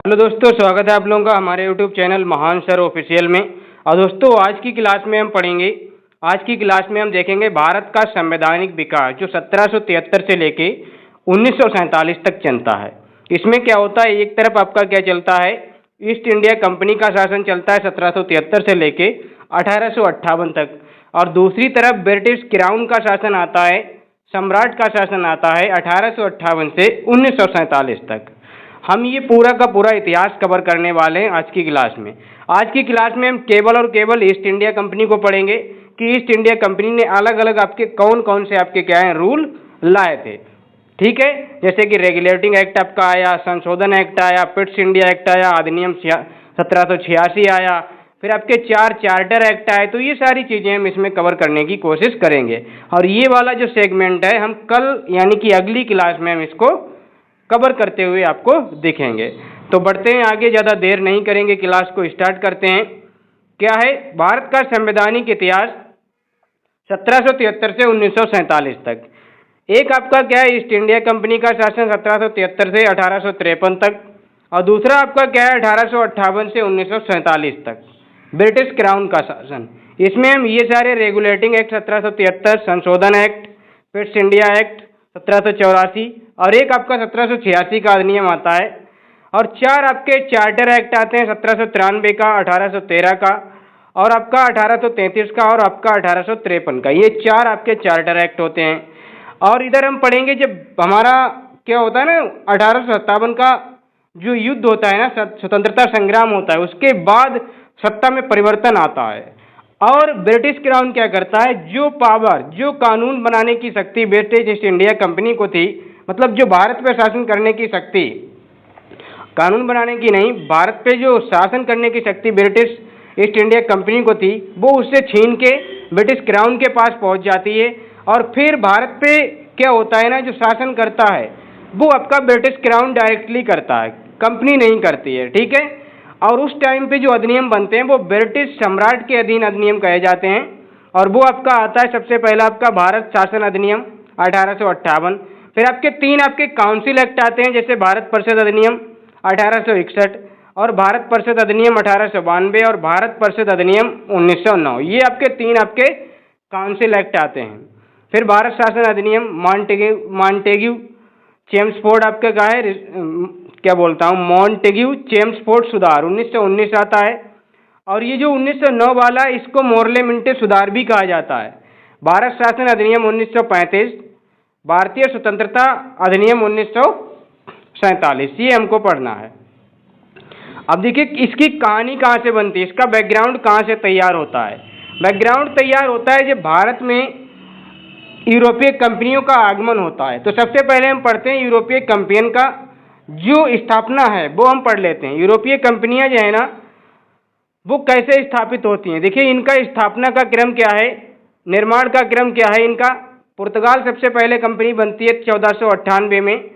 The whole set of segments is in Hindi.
हेलो दोस्तों, स्वागत है आप लोगों का हमारे यूट्यूब चैनल महान सर ऑफिशियल में। और दोस्तों, आज की क्लास में हम पढ़ेंगे, आज की क्लास में हम देखेंगे भारत का संवैधानिक विकास जो 1773 से लेके 1947 तक चलता है। इसमें क्या होता है, एक तरफ आपका क्या चलता है, ईस्ट इंडिया कंपनी का शासन चलता है 1773 से लेके 1858 तक, और दूसरी तरफ ब्रिटिश क्राउन का शासन आता है, सम्राट का शासन आता है 1858 से 1947 तक। हम ये पूरा का पूरा इतिहास कवर करने वाले हैं आज की क्लास में। आज की क्लास में हम केवल और केवल ईस्ट इंडिया कंपनी को पढ़ेंगे कि ईस्ट इंडिया कंपनी ने अलग अलग आपके कौन कौन से आपके क्या है रूल लाए थे। ठीक है, जैसे कि रेगुलेटिंग एक्ट आपका आया, संशोधन एक्ट आया, पिट्स इंडिया एक्ट आया, अधिनियम 1786 आया, फिर आपके 4 चार्टर एक्ट आए। तो ये सारी चीज़ें हम इसमें कवर करने की कोशिश करेंगे, और ये वाला जो सेगमेंट है हम कल यानी कि अगली क्लास में हम इसको कवर करते हुए आपको दिखेंगे। तो बढ़ते हैं आगे, ज़्यादा देर नहीं करेंगे, क्लास को स्टार्ट करते हैं। क्या है भारत का संवैधानिक इतिहास 1773 से 1947 तक। एक आपका क्या है, ईस्ट इंडिया कंपनी का शासन 1773 से 1853 तक, और दूसरा आपका क्या है 1858 से 1947 तक ब्रिटिश क्राउन का शासन। इसमें हम ये सारे रेगुलेटिंग एक्ट 1773, संशोधन एक्ट, पिट्स इंडिया एक्ट 1784, और एक आपका 1786 का अधिनियम आता है, और 4 आपके चार्टर एक्ट आते हैं 1793 का, 1813 का, और आपका 1833 का, और आपका 1853 का। ये 4 आपके चार्टर एक्ट होते हैं। और इधर हम पढ़ेंगे जब हमारा क्या होता है ना, 1857 का जो युद्ध होता है ना, स्वतंत्रता संग्राम होता है, उसके बाद सत्ता में परिवर्तन आता है, और ब्रिटिश क्राउन क्या करता है, जो पावर, जो कानून बनाने की शक्ति ब्रिटिश ईस्ट इंडिया कंपनी को थी, मतलब जो भारत पर शासन करने की शक्ति, कानून बनाने की नहीं, भारत पे जो शासन करने की शक्ति ब्रिटिश ईस्ट इंडिया कंपनी को थी, वो उससे छीन के ब्रिटिश क्राउन के पास पहुंच जाती है। और फिर भारत पे क्या होता है ना, जो शासन करता है वो आपका ब्रिटिश क्राउन डायरेक्टली करता है, कंपनी नहीं करती है। ठीक है, और उस टाइम पे जो अधिनियम बनते हैं वो ब्रिटिश सम्राट के अधीन अधिनियम कहे जाते हैं, और वो आपका आता है सबसे पहला आपका भारत शासन अधिनियम 1858। फिर आपके 3 आपके काउंसिल एक्ट आते हैं, जैसे भारत परिषद अधिनियम 1861, और भारत परिषद अधिनियम 1892, और भारत परिषद अधिनियम 1909। ये आपके 3 आपके काउंसिल एक्ट आते हैं। फिर भारत शासन अधिनियम मॉन्टेग्यू चेम्सफोर्ड आपका क्या है, क्या बोलता हूँ, मॉन्टेग्यू चेम्सफोर्ड सुधार 1919 आता है, और ये जो 1909 वाला, इसको मोर्ले मिंटे सुधार भी कहा जाता है। भारत शासन अधिनियम 1935, भारतीय स्वतंत्रता अधिनियम 1947, ये हमको पढ़ना है। अब देखिए इसकी कहानी कहाँ से बनती है, इसका बैकग्राउंड कहाँ से तैयार होता है। बैकग्राउंड तैयार होता है जब भारत में यूरोपीय कंपनियों का आगमन होता है। तो सबसे पहले हम पढ़ते हैं यूरोपीय कंपनियन का जो स्थापना है वो हम पढ़ लेते हैं। यूरोपीय कंपनियां जो है ना, वो कैसे स्थापित होती हैं। देखिए इनका स्थापना का क्रम क्या है, निर्माण का क्रम क्या है इनका। पुर्तगाल सबसे पहले कंपनी बनती है 1498 में,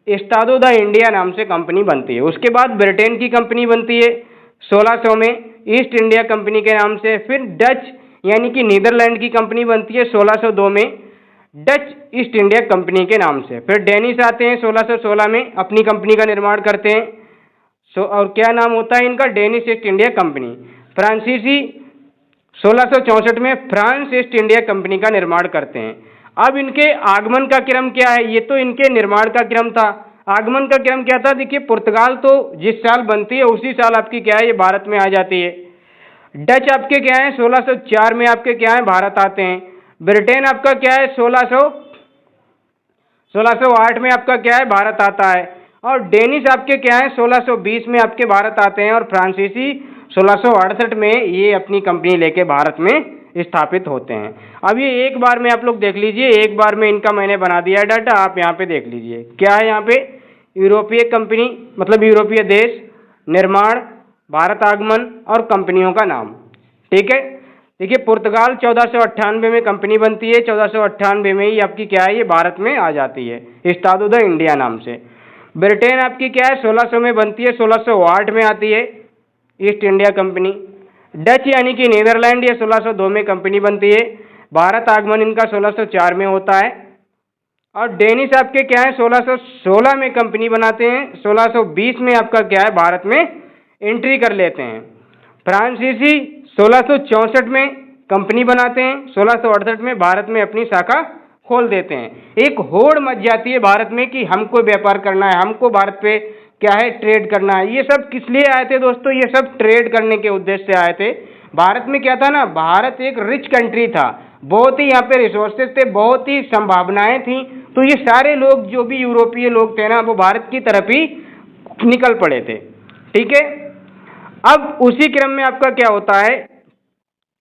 एस्टादो द इंडिया नाम से कंपनी बनती है। उसके बाद ब्रिटेन की कंपनी बनती है 1600 में, ईस्ट इंडिया कंपनी के नाम से। फिर डच यानी कि नीदरलैंड की कंपनी बनती है 1602 में, डच ईस्ट इंडिया कंपनी के नाम से। फिर डेनिश आते हैं 1616 में, अपनी कंपनी का निर्माण करते हैं। और क्या नाम होता है इनका, डेनिश ईस्ट इंडिया कंपनी। फ्रांसीसी 1664 में फ्रांस ईस्ट इंडिया कंपनी का निर्माण करते हैं। अब इनके आगमन का क्रम क्या है, ये तो इनके निर्माण का क्रम था। आगमन का क्रम क्या था, देखिए पुर्तगाल तो जिस साल बनती है उसी साल आपकी क्या है, ये भारत में आ जाती है। डच आपके क्या है 1604 में आपके क्या है भारत आते हैं। ब्रिटेन आपका क्या है 1608 में आपका क्या है भारत आता है, और डेनिश आपके क्या है 1620 में आपके भारत आते हैं, और फ्रांसीसी 1668 में ये अपनी कंपनी लेके भारत में स्थापित होते हैं। अब ये एक बार में आप लोग देख लीजिए, एक बार में इनका मैंने बना दिया है डाटा, आप यहाँ पे देख लीजिए क्या है। यहाँ पे यूरोपीय कंपनी मतलब यूरोपीय देश, निर्माण, भारत आगमन और कंपनियों का नाम। ठीक है, देखिए पुर्तगाल 1498 में कंपनी बनती है, 1498 में ही आपकी क्या है ये भारत में आ जाती है एस्टादो द इंडिया नाम से। ब्रिटेन आपकी क्या है 1600 में बनती है, 1608 में आती है ईस्ट इंडिया कंपनी। डच यानी कि नीदरलैंड ये 1602 में कंपनी बनती है, भारत आगमन इनका 1604 में होता है। और डेनिश आपके क्या है 1616 में कंपनी बनाते हैं, 1620 में आपका क्या है भारत में एंट्री कर लेते हैं। फ्रांसीसी 1664 में कंपनी बनाते हैं, 1668 में भारत में अपनी शाखा खोल देते हैं। एक होड़ मच जाती है भारत में कि हमको व्यापार करना है, हमको भारत पे क्या है ट्रेड करना है। ये सब किस लिए आए थे दोस्तों? ये सब ट्रेड करने के उद्देश्य से आए थे। भारत में क्या था ना, भारत एक रिच कंट्री था, बहुत ही यहाँ पे रिसोर्सेज थे, बहुत ही संभावनाएं थी। तो ये सारे लोग जो भी यूरोपीय लोग थे ना, वो भारत की तरफ ही निकल पड़े थे। ठीक है, अब उसी क्रम में आपका क्या होता है,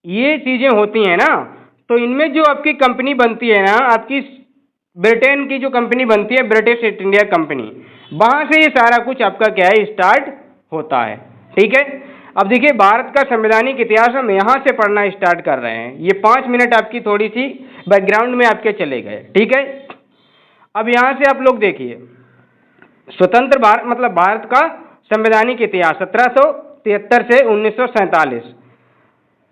ये चीजें होती हैं ना, तो इनमें जो आपकी कंपनी बनती है ना, आपकी ब्रिटेन की जो कंपनी बनती है ब्रिटिश ईस्ट इंडिया कंपनी, वहां से ये सारा कुछ आपका क्या है स्टार्ट होता है। ठीक है, अब देखिए भारत का संवैधानिक इतिहास हम यहाँ से पढ़ना स्टार्ट कर रहे हैं। ये 5 मिनट आपकी थोड़ी सी बैकग्राउंड में आपके चले गए। ठीक है, अब यहाँ से आप लोग देखिए स्वतंत्र भारत मतलब भारत का संवैधानिक इतिहास 1773 से 1947।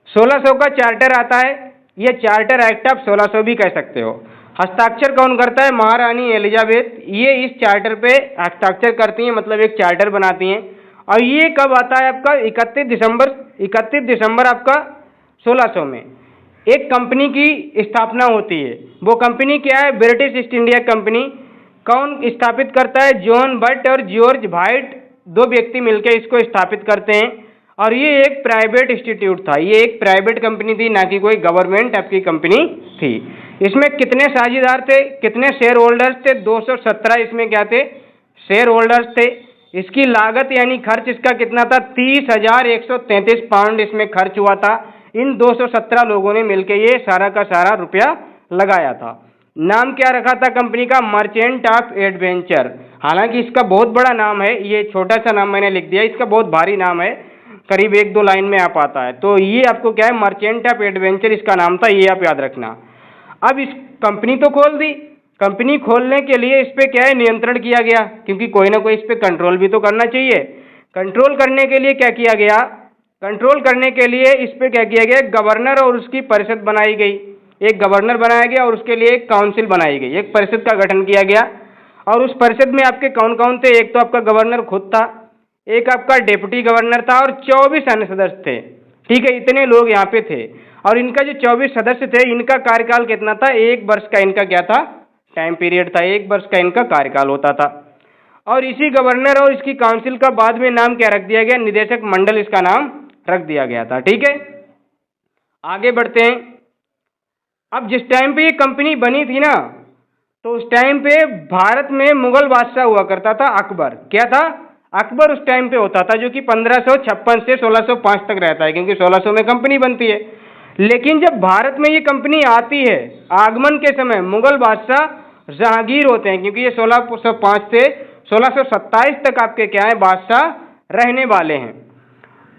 1600 का चार्टर आता है, ये चार्टर एक्ट ऑफ 1600 भी कह सकते हो। हस्ताक्षर कौन करता है? महारानी एलिजाबेथ, ये इस चार्टर पे हस्ताक्षर करती हैं, मतलब एक चार्टर बनाती हैं। और ये कब आता है आपका 31 दिसंबर आपका 1600 में एक कंपनी की स्थापना होती है। वो कंपनी क्या है? British east India company. कौन स्थापित करता है? जॉन बट और जॉर्ज वाइट, 2 व्यक्ति मिलकर इसको स्थापित करते हैं। और ये एक प्राइवेट इंस्टीट्यूट था, ये एक प्राइवेट कंपनी थी, ना कि कोई गवर्नमेंट आपकी कंपनी थी। इसमें कितने साझेदार थे, कितने शेयर होल्डर्स थे? 217 इसमें क्या थे? शेयर होल्डर्स थे। इसकी लागत यानी खर्च इसका कितना था? 30,133 पाउंड इसमें खर्च हुआ था। इन 217 लोगों ने मिलकर ये सारा का सारा रुपया लगाया था। नाम क्या रखा था कंपनी का? Merchant of adventure. हालांकि इसका बहुत बड़ा नाम है, ये छोटा सा नाम मैंने लिख दिया, इसका बहुत भारी नाम है, करीब 1-2 लाइन में आ पाता है। तो ये आपको क्या है, मर्चेंट ऑफ एडवेंचर इसका नाम था, ये आप याद रखना। अब इस कंपनी तो खोल दी, कंपनी खोलने के लिए इस पे क्या है, नियंत्रण किया गया, क्योंकि कोई ना कोई इस पे कंट्रोल भी तो करना चाहिए। कंट्रोल करने के लिए क्या किया गया? कंट्रोल करने के लिए इस पे क्या किया गया? गवर्नर और उसकी परिषद बनाई गई। एक गवर्नर बनाया गया और उसके लिए एक काउंसिल बनाई गई, एक परिषद का गठन किया गया। और उस परिषद में आपके कौन कौन थे? एक तो आपका गवर्नर खुद था, एक आपका डिप्टी गवर्नर था और 24 अन्य सदस्य थे। ठीक है, इतने लोग यहाँ पे थे। और इनका जो 24 सदस्य थे, इनका कार्यकाल कितना था? 1 वर्ष का इनका क्या था? टाइम पीरियड था, 1 वर्ष का इनका कार्यकाल होता था। और इसी गवर्नर और इसकी काउंसिल का बाद में नाम क्या रख दिया गया? निदेशक मंडल इसका नाम रख दिया गया था। ठीक है, आगे बढ़ते हैं। अब जिस टाइम पे ये कंपनी बनी थी ना, तो उस टाइम पे भारत में मुगल बादशाह हुआ करता था अकबर। क्या था? अकबर उस टाइम पे होता था, जो कि 1556 से 1605 तक रहता है, क्योंकि 1600 में कंपनी बनती है। लेकिन जब भारत में ये कंपनी आती है, आगमन के समय मुगल बादशाह जहांगीर होते हैं, क्योंकि ये 1605 से 1627 तक आपके क्या है, बादशाह रहने वाले हैं।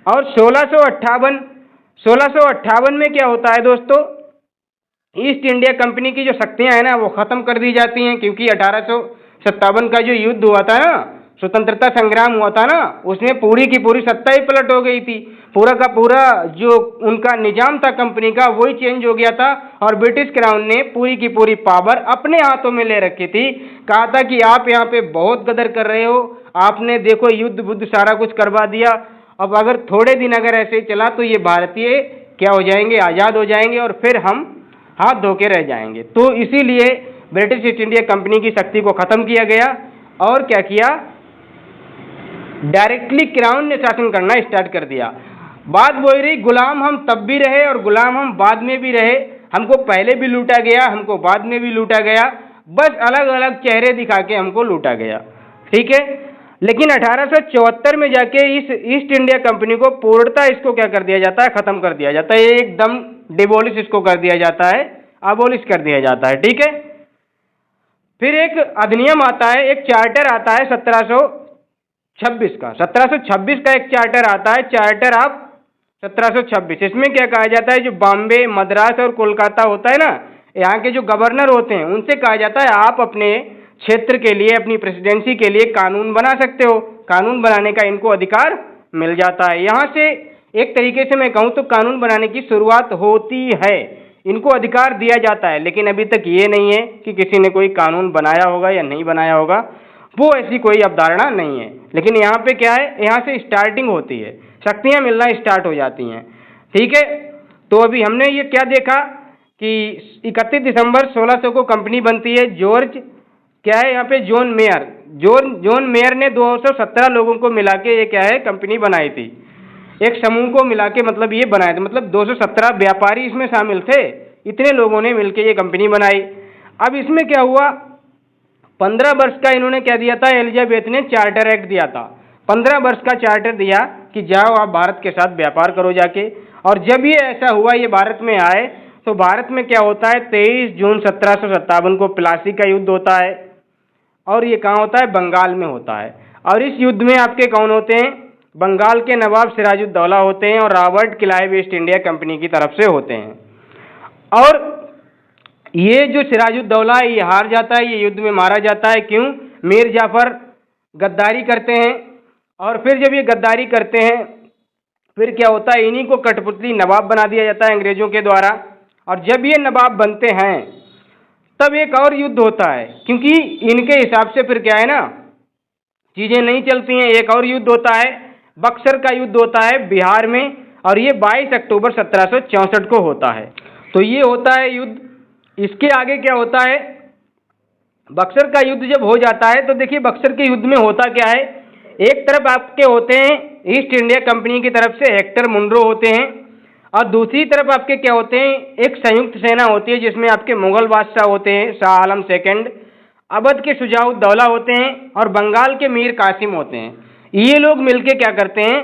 और 1658 में क्या होता है दोस्तों? ईस्ट इंडिया कंपनी की जो शक्तियां हैं ना, वो खत्म कर दी जाती हैं, क्योंकि 1857 का जो युद्ध हुआ था ना, स्वतंत्रता संग्राम हुआ था ना, उसमें पूरी की पूरी सत्ता ही पलट हो गई थी। पूरा का पूरा जो उनका निजाम था कंपनी का, वही चेंज हो गया था। और ब्रिटिश क्राउन ने पूरी की पूरी पावर अपने हाथों में ले रखी थी। कहा था कि आप यहाँ पे बहुत गदर कर रहे हो, आपने देखो युद्ध बुद्ध सारा कुछ करवा दिया। अब अगर थोड़े दिन अगर ऐसे ही चला तो ये भारतीय क्या हो जाएंगे? आज़ाद हो जाएंगे, और फिर हम हाथ धो के रह जाएंगे। तो इसीलिए ब्रिटिश ईस्ट इंडिया कंपनी की शक्ति को खत्म किया गया। और क्या किया? डायरेक्टली क्राउन ने शासन करना स्टार्ट कर दिया। बात वही रही, गुलाम हम तब भी रहे और गुलाम हम बाद में भी रहे। हमको पहले भी लूटा गया, हमको बाद में भी लूटा गया, बस अलग अलग चेहरे दिखा के हमको लूटा गया। ठीक है, लेकिन 1874 में जाके इस ईस्ट इंडिया कंपनी को पूर्णतः इसको क्या कर दिया जाता है? खत्म कर दिया जाता है, एकदम डिबोलिश इसको कर दिया जाता है, अबोलिश कर दिया जाता है। ठीक है, फिर एक अधिनियम आता है, एक चार्टर आता है 1726 का। 1726 का एक चार्टर आता है, चार्टर ऑफ 1726। इसमें क्या कहा जाता है? जो बॉम्बे, मद्रास और कोलकाता होता है ना, यहाँ के जो गवर्नर होते हैं, उनसे कहा जाता है आप अपने क्षेत्र के लिए, अपनी प्रेसिडेंसी के लिए कानून बना सकते हो। कानून बनाने का इनको अधिकार मिल जाता है। यहाँ से एक तरीके से मैं कहूँ तो कानून बनाने की शुरुआत होती है। इनको अधिकार दिया जाता है, लेकिन अभी तक ये नहीं है कि किसी ने कोई कानून बनाया होगा या नहीं बनाया होगा, वो ऐसी कोई अवधारणा नहीं है। लेकिन यहाँ पे क्या है, यहाँ से स्टार्टिंग होती है, शक्तियाँ मिलना स्टार्ट हो जाती हैं। ठीक है, तो अभी हमने ये क्या देखा कि 31 दिसंबर 1600 को कंपनी बनती है। जॉर्ज क्या है यहाँ पे, जॉन मेयर ने 217 लोगों को मिला के ये क्या है कंपनी बनाई थी, एक समूह को मिला के मतलब ये बनाए थे, मतलब 217 व्यापारी इसमें शामिल थे, इतने लोगों ने मिलके ये कंपनी बनाई। अब इसमें क्या हुआ, 15 वर्ष का इन्होंने क्या दिया था, एलिजाबेथ ने चार्टर एक्ट दिया था। 15 वर्ष का चार्टर दिया कि जाओ आप भारत के साथ व्यापार करो जाके। और जब ये ऐसा हुआ, ये भारत में आए, तो भारत में क्या होता है, 23 जून 1757 को प्लासी का युद्ध होता है, और ये कहाँ होता है, बंगाल में होता है। और इस युद्ध में आपके कौन होते हैं, बंगाल के नवाब सिराजुद्दौला होते हैं, और Robert Clive east India company की तरफ से होते हैं। और ये जो सिराजुद्दौला है ये हार जाता है, ये युद्ध में मारा जाता है। क्यों, मीर जाफर गद्दारी करते हैं, और फिर जब ये गद्दारी करते हैं फिर क्या होता है, इन्हीं को कठपुतली नवाब बना दिया जाता है अंग्रेजों के द्वारा। और जब ये नवाब बनते हैं तब एक और युद्ध होता है, क्योंकि इनके हिसाब से फिर क्या है ना, चीज़ें नहीं चलती हैं। एक और युद्ध होता है, बक्सर का युद्ध होता है बिहार में, और ये 22 अक्टूबर 1764 को होता है। तो ये होता है युद्ध। इसके आगे क्या होता है, बक्सर का युद्ध जब हो जाता है तो देखिए बक्सर के युद्ध में होता क्या है, एक तरफ आपके होते हैं ईस्ट इंडिया कंपनी की तरफ से हेक्टर मुनरो होते हैं, और दूसरी तरफ आपके क्या होते हैं, एक संयुक्त सेना होती है जिसमें आपके मुगल बादशाह होते हैं, शाह आलम सेकंड, अवध के शुजाउद्दौला होते हैं, और बंगाल के मीर कासिम होते हैं। ये लोग मिलके क्या करते हैं,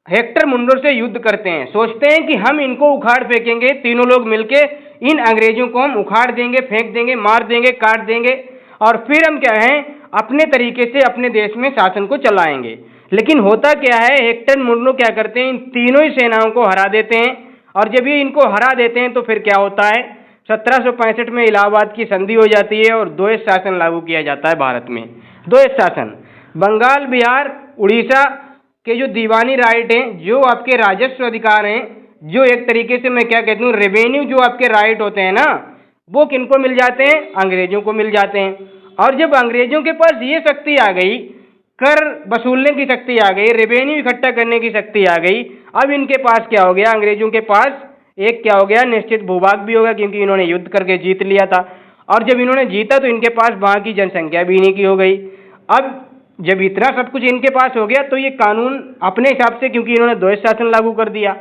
हेक्टर मुनरो से युद्ध करते हैं। सोचते हैं कि हम इनको उखाड़ फेंकेंगे, तीनों लोग मिलके इन अंग्रेजों को हम उखाड़ देंगे, फेंक देंगे, मार देंगे, काट देंगे, और फिर हम क्या है अपने तरीके से अपने देश में शासन को चलाएंगे। लेकिन होता क्या है, हेक्टर मुनरो क्या करते हैं, इन तीनों ही सेनाओं को हरा देते हैं। और जब ये इनको हरा देते हैं तो फिर क्या होता है, 1765 में इलाहाबाद की संधि हो जाती है और द्वैध शासन लागू किया जाता है भारत में। द्वैध शासन, बंगाल, बिहार, उड़ीसा के जो दीवानी राइट हैं, जो आपके राजस्व अधिकार हैं, जो एक तरीके से मैं क्या कहती हूँ रेवेन्यू, जो आपके राइट होते हैं ना, वो किनको मिल जाते हैं, अंग्रेजों को मिल जाते हैं। और जब अंग्रेजों के पास ये शक्ति आ गई, कर वसूलने की शक्ति आ गई, रेवेन्यू इकट्ठा करने की शक्ति आ गई, अब इनके पास क्या हो गया, अंग्रेजों के पास एक क्या हो गया, निश्चित भूभाग भी होगा, क्योंकि इन्होंने युद्ध करके जीत लिया था। और जब इन्होंने जीता तो इनके पास वहाँ की जनसंख्या भी इन्हीं की हो गई। अब जब इतना सब कुछ इनके पास हो गया तो ये कानून अपने हिसाब से, क्योंकि इन्होंने द्वैध शासन लागू कर दिया,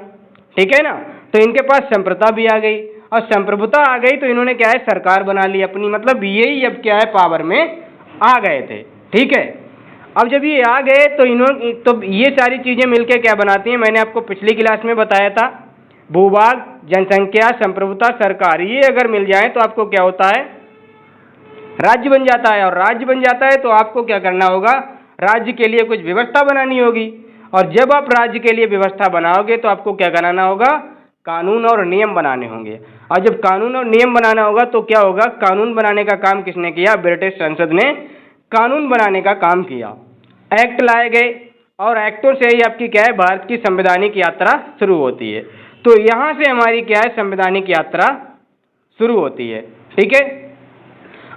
ठीक है ना, तो इनके पास संप्रभुता भी आ गई, और संप्रभुता आ गई तो इन्होंने क्या है सरकार बना ली अपनी, मतलब यही अब क्या है पावर में आ गए थे। ठीक है, अब जब ये आ गए तो इन्होंने, तो ये सारी चीज़ें मिलके क्या बनाती हैं, मैंने आपको पिछली क्लास में बताया था, भूभाग, जनसंख्या, संप्रभुता, सरकार, ये अगर मिल जाए तो आपको क्या होता है, राज्य बन जाता है। और राज्य बन जाता है तो आपको क्या करना होगा, राज्य के लिए कुछ व्यवस्था बनानी होगी, और जब आप राज्य के लिए व्यवस्था बनाओगे तो आपको क्या कराना होगा, कानून और नियम बनाने होंगे। और जब कानून और नियम बनाना होगा तो क्या होगा, कानून बनाने का काम किसने किया, ब्रिटिश संसद ने कानून बनाने का काम किया, एक्ट लाए गए, और एक्टों से ही आपकी क्या है भारत की संवैधानिक यात्रा शुरू होती है। तो यहाँ से हमारी क्या है संवैधानिक यात्रा शुरू होती है। ठीक है,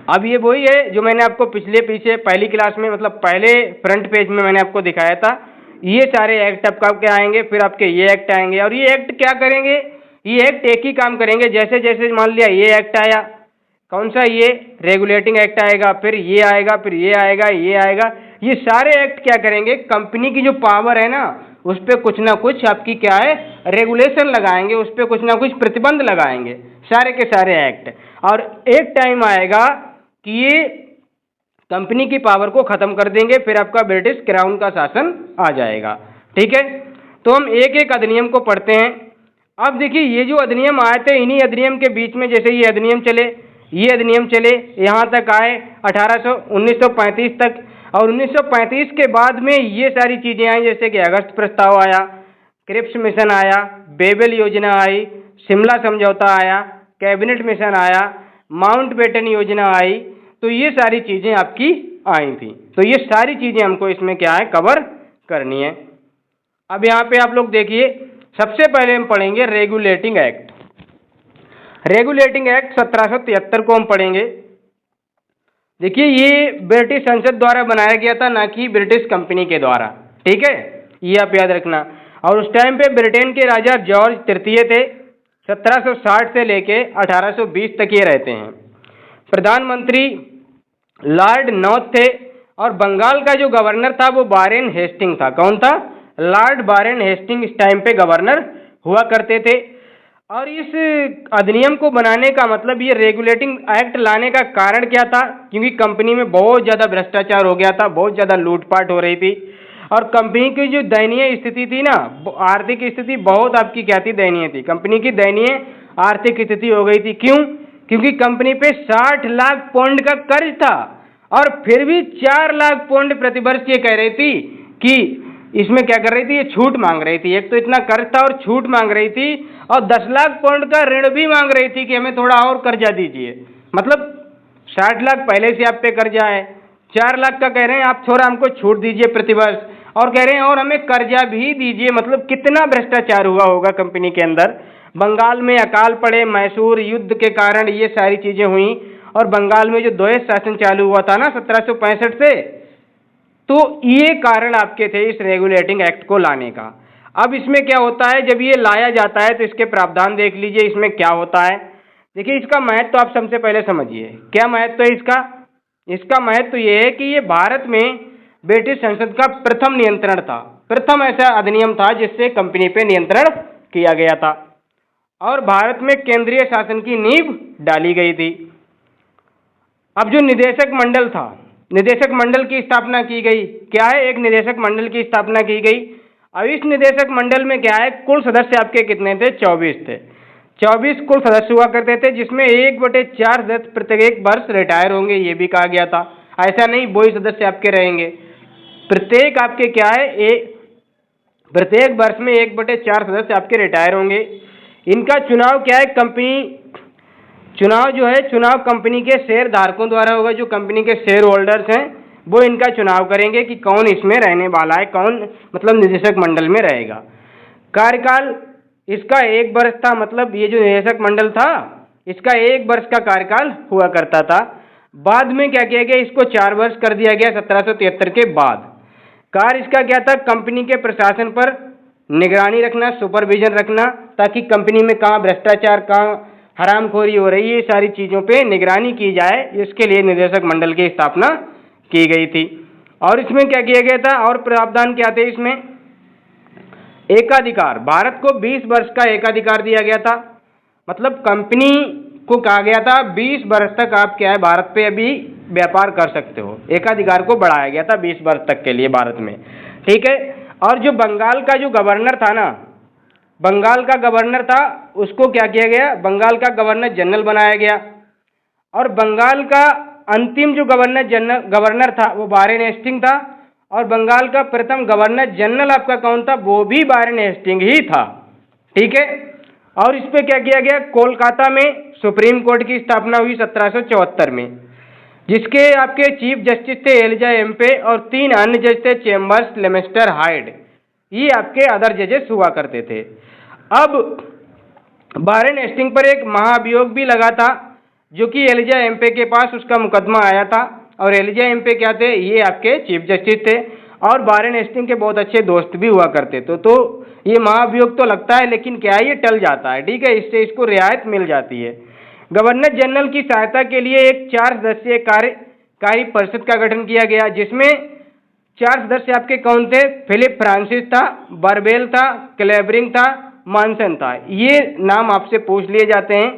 अब ये वही है जो मैंने आपको पीछे पहली क्लास में, मतलब पहले फ्रंट पेज में मैंने आपको दिखाया था। ये सारे एक्ट आपका क्या आएंगे, फिर आपके ये एक्ट आएंगे, और ये एक्ट क्या करेंगे, ये एक्ट एक ही काम करेंगे। जैसे जैसे मान लिया ये एक्ट आया, कौन सा, ये रेगुलेटिंग एक्ट आएगा, फिर ये आएगा, फिर ये आएगा, ये आएगा, ये सारे एक्ट क्या करेंगे, कंपनी की जो पावर है ना उस पर कुछ ना कुछ आपकी क्या है रेगुलेशन लगाएंगे, उस पर कुछ ना कुछ प्रतिबंध लगाएंगे, सारे के सारे एक्ट। और एक टाइम आएगा कि ये कंपनी की पावर को ख़त्म कर देंगे, फिर आपका ब्रिटिश क्राउन का शासन आ जाएगा। ठीक है, तो हम एक एक अधिनियम को पढ़ते हैं। अब देखिए ये जो अधिनियम आए थे, इन्हीं अधिनियम के बीच में जैसे ये अधिनियम चले, ये अधिनियम चले, यहाँ तक आए 1935 तक, और 1935 के बाद में ये सारी चीज़ें आई, जैसे कि अगस्त प्रस्ताव आया, क्रिप्स मिशन आया, बेबल योजना आई, शिमला समझौता आया, कैबिनेट मिशन आया, माउंटबेटन योजना आई, तो ये सारी चीज़ें आपकी आई थी। तो ये सारी चीज़ें हमको इसमें क्या है कवर करनी है। अब यहाँ पे आप लोग देखिए, सबसे पहले हम पढ़ेंगे रेगुलेटिंग एक्ट। रेगुलेटिंग एक्ट 1773 को हम पढ़ेंगे। देखिए ये ब्रिटिश संसद द्वारा बनाया गया था, ना कि ब्रिटिश कंपनी के द्वारा, ठीक है, ये आप याद रखना। और उस टाइम पे ब्रिटेन के राजा जॉर्ज तृतीय थे, 1760 से लेके 1820 तक ये रहते हैं। प्रधानमंत्री लॉर्ड नॉर्थ थे और बंगाल का जो गवर्नर था वो वारेन हेस्टिंग था। कौन था? लॉर्ड वारेन हेस्टिंग इस टाइम पे गवर्नर हुआ करते थे। और इस अधिनियम को बनाने का मतलब, ये रेगुलेटिंग एक्ट लाने का कारण क्या था? क्योंकि कंपनी में बहुत ज़्यादा भ्रष्टाचार हो गया था, बहुत ज़्यादा लूटपाट हो रही थी और कंपनी की जो दयनीय स्थिति थी ना, आर्थिक स्थिति बहुत आपकी क्या थी? दयनीय थी। कंपनी की दयनीय आर्थिक स्थिति हो गई थी। क्यों? क्योंकि कंपनी पे 60 लाख पाउंड का कर्ज था और फिर भी 4 लाख पाउंड प्रतिवर्ष ये कह रही थी कि इसमें क्या कर रही थी? ये छूट मांग रही थी। एक तो इतना कर्ज था और छूट मांग रही थी और 10 लाख पाउंड का ऋण भी मांग रही थी कि हमें थोड़ा और कर्जा दीजिए। मतलब 60 लाख पहले से आप पे कर्जा है, 4 लाख का कह रहे हैं आप, थोड़ा हमको छूट दीजिए प्रतिवर्ष, और कह रहे हैं और हमें कर्जा भी दीजिए। मतलब कितना भ्रष्टाचार हुआ होगा कंपनी के अंदर। बंगाल में अकाल पड़े, मैसूर युद्ध के कारण ये सारी चीजें हुई और बंगाल में जो द्वैध शासन चालू हुआ था ना 1765 से, तो ये कारण आपके थे इस रेगुलेटिंग एक्ट को लाने का। अब इसमें क्या होता है, जब ये लाया जाता है तो इसके प्रावधान देख लीजिए, इसमें क्या होता है। देखिए इसका महत्व तो आप सबसे पहले समझिए, क्या महत्व है इसका? इसका महत्व तो ये है कि ये भारत में ब्रिटिश संसद का प्रथम नियंत्रण था, प्रथम ऐसा अधिनियम था जिससे कंपनी पे नियंत्रण किया गया था और भारत में केंद्रीय शासन की नींव डाली गई थी। अब जो निदेशक मंडल था, निदेशक मंडल की स्थापना की गई। क्या है? एक निदेशक मंडल की स्थापना की गई। अब इस निदेशक मंडल में क्या है, कुल सदस्य आपके कितने थे? 24 थे। 24 कुल सदस्य हुआ करते थे, जिसमें 1/4 सदस्य प्रत्येक वर्ष रिटायर होंगे, ये भी कहा गया था। ऐसा नहीं वही सदस्य आपके रहेंगे, प्रत्येक आपके क्या है, प्रत्येक वर्ष में 1/4 सदस्य आपके रिटायर होंगे। इनका चुनाव क्या है? कंपनी चुनाव जो है, चुनाव कंपनी के शेयर धारकों द्वारा होगा। जो कंपनी के शेयर होल्डर्स हैं वो इनका चुनाव करेंगे कि कौन इसमें रहने वाला है, कौन मतलब निदेशक मंडल में रहेगा। कार्यकाल इसका 1 वर्ष था, मतलब ये जो निदेशक मंडल था इसका 1 वर्ष का कार्यकाल हुआ करता था। बाद में क्या किया गया, इसको 4 वर्ष कर दिया गया 1773 के बाद। कार्य इसका क्या था? कंपनी के प्रशासन पर निगरानी रखना, सुपरविजन रखना, ताकि कंपनी में कहाँ भ्रष्टाचार, कहाँ हरामखोरी हो रही है, ये सारी चीज़ों पे निगरानी की जाए, इसके लिए निदेशक मंडल की स्थापना की गई थी। और इसमें क्या किया गया था और प्रावधान क्या थे इसमें? एकाधिकार, भारत को 20 वर्ष का एकाधिकार दिया गया था। मतलब कंपनी को कहा गया था 20 वर्ष तक आप क्या है, भारत पे अभी व्यापार कर सकते हो। एकाधिकार को बढ़ाया गया था 20 वर्ष तक के लिए भारत में, ठीक है। और जो बंगाल का जो गवर्नर था ना, बंगाल का गवर्नर था, उसको क्या किया गया? बंगाल का गवर्नर जनरल बनाया गया। और बंगाल का अंतिम जो गवर्नर था वो वारेन हेस्टिंग था। और बंगाल का प्रथम गवर्नर जनरल आपका कौन था? वो भी वारेन हेस्टिंग ही था, ठीक है। और इस पे क्या किया गया? कोलकाता में सुप्रीम कोर्ट की स्थापना हुई 1774 में, जिसके आपके चीफ जस्टिस थे एलिजा एम्पे और 3 अन्य जज थे, चेम्बर्स, लेमेस्टर, हाइड। ये आपके अदर जजेस हुआ करते थे। अब वारेन हेस्टिंग पर एक महाभियोग भी लगा था, जो कि एलिजा एम्पे के पास उसका मुकदमा आया था। और एलिजा एम्पे क्या थे? ये आपके चीफ जस्टिस थे और वारेन हेस्टिंग के बहुत अच्छे दोस्त भी हुआ करते थे। तो ये महाभियोग तो लगता है, लेकिन क्या है, ये टल जाता है, ठीक है, इससे इसको रियायत मिल जाती है। गवर्नर जनरल की सहायता के लिए एक 4 सदस्यीय कार्यकारी परिषद का गठन किया गया, जिसमें 4 सदस्य आपके कौन थे? फिलिप फ्रांसिस था, बरबेल था, क्लेबरिंग था, मानसन था। ये नाम आपसे पूछ लिए जाते हैं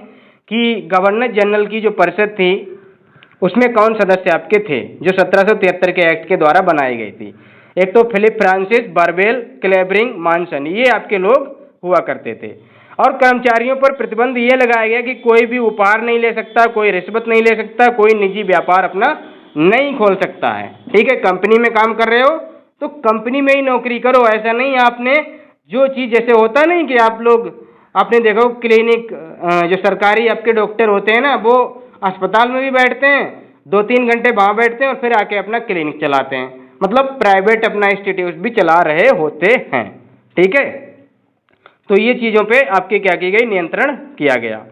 कि गवर्नर जनरल की जो परिषद थी उसमें कौन सदस्य आपके थे, जो 1773 के एक्ट के द्वारा बनाई गई थी। एक तो फिलिप फ्रांसिस, बरबेल, क्लेबरिंग, मानसन, ये आपके लोग हुआ करते थे। और कर्मचारियों पर प्रतिबंध ये लगाया गया कि कोई भी उपहार नहीं ले सकता, कोई रिश्वत नहीं ले सकता, कोई निजी व्यापार अपना नहीं खोल सकता है, ठीक है। कंपनी में काम कर रहे हो तो कंपनी में ही नौकरी करो। ऐसा नहीं आपने जो चीज़, जैसे होता नहीं कि आप लोग, आपने देखो क्लिनिक, जो सरकारी आपके डॉक्टर होते हैं ना, वो अस्पताल में भी बैठते हैं, 2-3 घंटे वहाँ बैठते हैं और फिर आके अपना क्लिनिक चलाते हैं। मतलब प्राइवेट अपना इंस्टीट्यूट भी चला रहे होते हैं, ठीक है। तो ये चीज़ों पे आपके क्या की गई? नियंत्रण किया गया।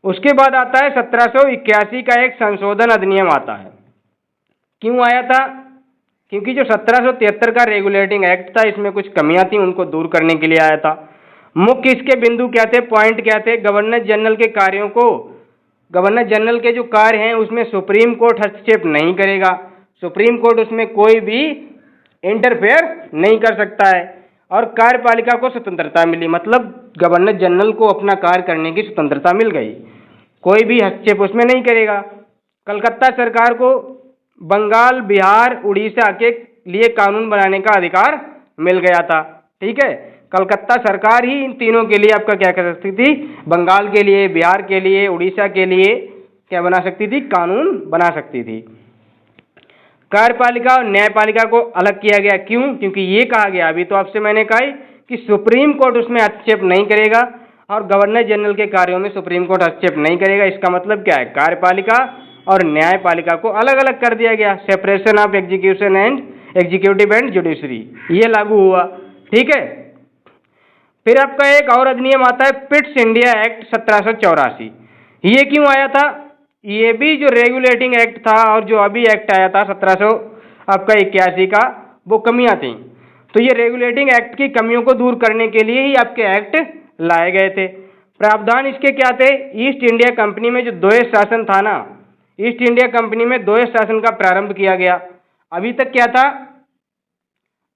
उसके बाद आता है 1781 का एक संशोधन अधिनियम आता है। क्यों आया था? क्योंकि जो 1773 का रेगुलेटिंग एक्ट था, इसमें कुछ कमियां थी, उनको दूर करने के लिए आया था। मुख्य इसके बिंदु क्या थे, पॉइंट क्या थे? गवर्नर जनरल के कार्यों को, गवर्नर जनरल के जो कार्य हैं उसमें सुप्रीम कोर्ट हस्तक्षेप नहीं करेगा, सुप्रीम कोर्ट उसमें कोई भी इंटरफेयर नहीं कर सकता है। और कार्यपालिका को स्वतंत्रता मिली, मतलब गवर्नर जनरल को अपना कार्य करने की स्वतंत्रता मिल गई, कोई भी हस्तक्षेप उसमें नहीं करेगा। कलकत्ता सरकार को बंगाल, बिहार, उड़ीसा के लिए कानून बनाने का अधिकार मिल गया था। ठीक है, कलकत्ता सरकार ही इन तीनों के लिए आपका क्या कर सकती थी, बंगाल के लिए, बिहार के लिए, उड़ीसा के लिए क्या बना सकती थी, कानून बना सकती थी। कार्यपालिका और न्यायपालिका को अलग किया गया। क्यों? क्योंकि ये कहा गया, अभी तो आपसे मैंने कहा कि सुप्रीम कोर्ट उसमें हस्तक्षेप नहीं करेगा और गवर्नर जनरल के कार्यों में सुप्रीम कोर्ट हस्तक्षेप नहीं करेगा। इसका मतलब क्या है, कार्यपालिका और न्यायपालिका को अलग अलग कर दिया गया। Separation of execution and executive and judiciary, ये लागू हुआ। ठीक है, फिर आपका एक और अधिनियम आता है, पिट्स इंडिया एक्ट 1784। ये क्यों आया था? ये भी जो रेगुलेटिंग एक्ट था और जो अभी एक्ट आया था 1781 का, वो कमियां थी। तो ये रेगुलेटिंग एक्ट की कमियों को दूर करने के लिए ही आपके एक्ट लाए गए थे। प्रावधान इसके क्या थे? ईस्ट इंडिया कंपनी में जो द्वैध शासन था ना, ईस्ट इंडिया कंपनी में द्वैध शासन का प्रारंभ किया गया। अभी तक क्या था,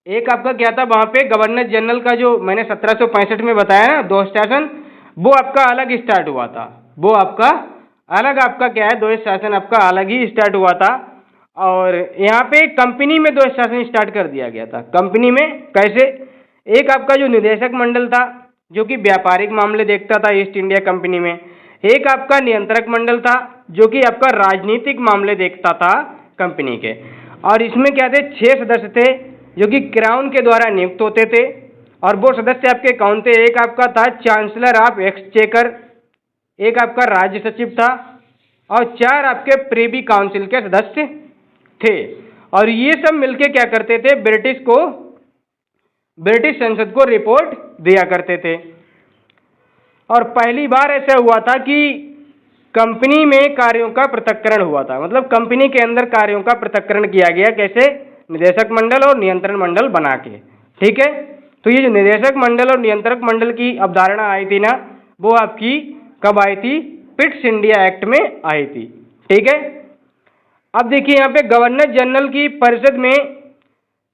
एक आपका क्या था, वहां पे गवर्नर जनरल का जो मैंने 1765 में बताया ना द्वैध शासन, वो आपका अलग स्टार्ट हुआ था, वो आपका अलग आपका क्या है, द्वैध शासन आपका अलग ही स्टार्ट हुआ था। और यहाँ पे कंपनी में द्वैध शासन स्टार्ट कर दिया गया था। कंपनी में कैसे? एक आपका जो निदेशक मंडल था जो कि व्यापारिक मामले देखता था ईस्ट इंडिया कंपनी में, एक आपका नियंत्रक मंडल था जो कि आपका राजनीतिक मामले देखता था कंपनी के। और इसमें क्या थे, 6 सदस्य थे जो कि क्राउन के द्वारा नियुक्त होते थे। और वो सदस्य आपके कौन थे? एक आपका था चांसलर ऑफ एक्सचेकर, एक आपका राज्य सचिव था, और 4 आपके प्रिवी काउंसिल के सदस्य थे। और ये सब मिलके क्या करते थे, ब्रिटिश संसद को रिपोर्ट दिया करते थे। और पहली बार ऐसा हुआ था कि कंपनी में कार्यों का पृथक्करण हुआ था, मतलब कंपनी के अंदर कार्यों का पृथक्करण किया गया। कैसे? निदेशक मंडल और नियंत्रण मंडल बना के। ठीक है, तो ये जो निदेशक मंडल और नियंत्रक मंडल की अवधारणा आई थी ना, वो आपकी कब आई थी? पिट्स इंडिया एक्ट में आई थी। ठीक है, अब देखिए यहाँ पे गवर्नर जनरल की परिषद में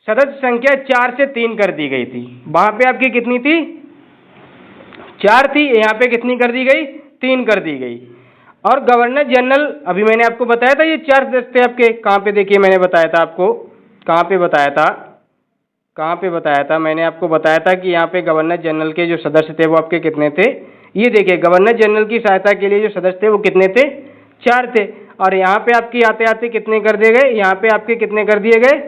सदस्य संख्या 4 से 3 कर दी गई थी। वहां पे आपकी कितनी थी? 4 थी, यहाँ पे कितनी कर दी गई? 3 कर दी गई। और गवर्नर जनरल, अभी मैंने आपको बताया था ये 4 सदस्य थे आपके, कहाँ पे देखिए मैंने बताया था आपको, कहाँ पे बताया था मैंने आपको बताया था कि यहाँ पे गवर्नर जनरल के जो सदस्य थे वो आपके कितने थे? ये देखिए, गवर्नर जनरल की सहायता के लिए जो सदस्य थे वो कितने थे? 4 थे। और यहाँ पे आपकी आते आते कितने कर दिए गए? यहाँ पे आपके कितने कर दिए गए?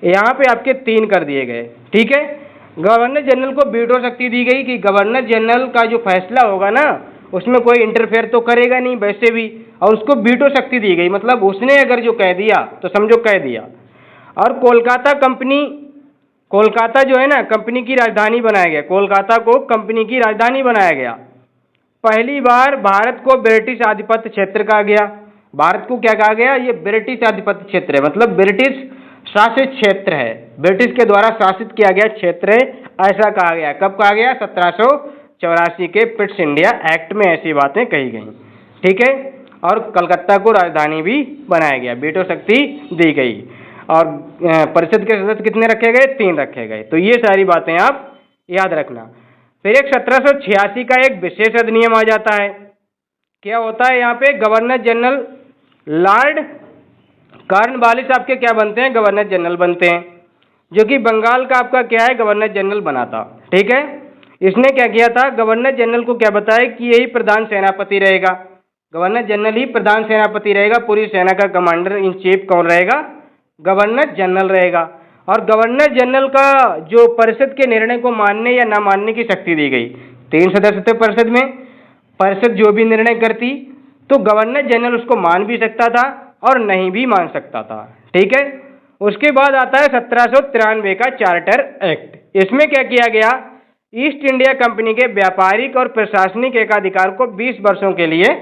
यहाँ पे आपके 3 कर दिए गए। ठीक है, गवर्नर जनरल को वीटो शक्ति दी गई कि गवर्नर जनरल का जो फैसला होगा ना उसमें कोई इंटरफेयर तो करेगा नहीं वैसे भी, और उसको वीटो शक्ति दी गई, मतलब उसने अगर जो कह दिया तो समझो कह दिया। और कोलकाता जो है ना कंपनी की राजधानी बनाया गया, कोलकाता को कंपनी की राजधानी बनाया गया। पहली बार भारत को ब्रिटिश आधिपत्य क्षेत्र कहा गया। भारत को क्या कहा गया? ये ब्रिटिश आधिपत्य क्षेत्र है, मतलब ब्रिटिश शासित क्षेत्र है, ब्रिटिश के द्वारा शासित किया गया क्षेत्र है, ऐसा कहा गया। कब कहा गया? 1784 के पिट्स इंडिया एक्ट में ऐसी बातें कही गई। ठीक है, और कलकत्ता को राजधानी भी बनाया गया, वीटो शक्ति दी गई। और परिषद के सदस्य कितने रखे गए? 3 रखे गए। तो ये सारी बातें आप याद रखना। फिर एक 1786 का एक विशेष अधिनियम आ जाता है। क्या होता है यहाँ पे? गवर्नर जनरल लॉर्ड कॉर्नवालिस आपके क्या बनते हैं? गवर्नर जनरल बनते हैं, जो कि बंगाल का आपका क्या है? गवर्नर जनरल बना था। ठीक है, इसने क्या किया था? गवर्नर जनरल को क्या बताया कि यही प्रधान सेनापति रहेगा, गवर्नर जनरल ही प्रधान सेनापति रहेगा। पूरी सेना का कमांडर इन चीफ कौन रहेगा? गवर्नर जनरल रहेगा। और गवर्नर जनरल का जो परिषद के निर्णय को मानने या ना मानने की शक्ति दी गई। 3 सदस्य थे परिषद में, परिषद जो भी निर्णय करती तो गवर्नर जनरल उसको मान भी सकता था और नहीं भी मान सकता था। ठीक है, उसके बाद आता है 1793 का चार्टर एक्ट। इसमें क्या किया गया? ईस्ट इंडिया कंपनी के व्यापारिक और प्रशासनिक एकाधिकार को 20 वर्षों के लिए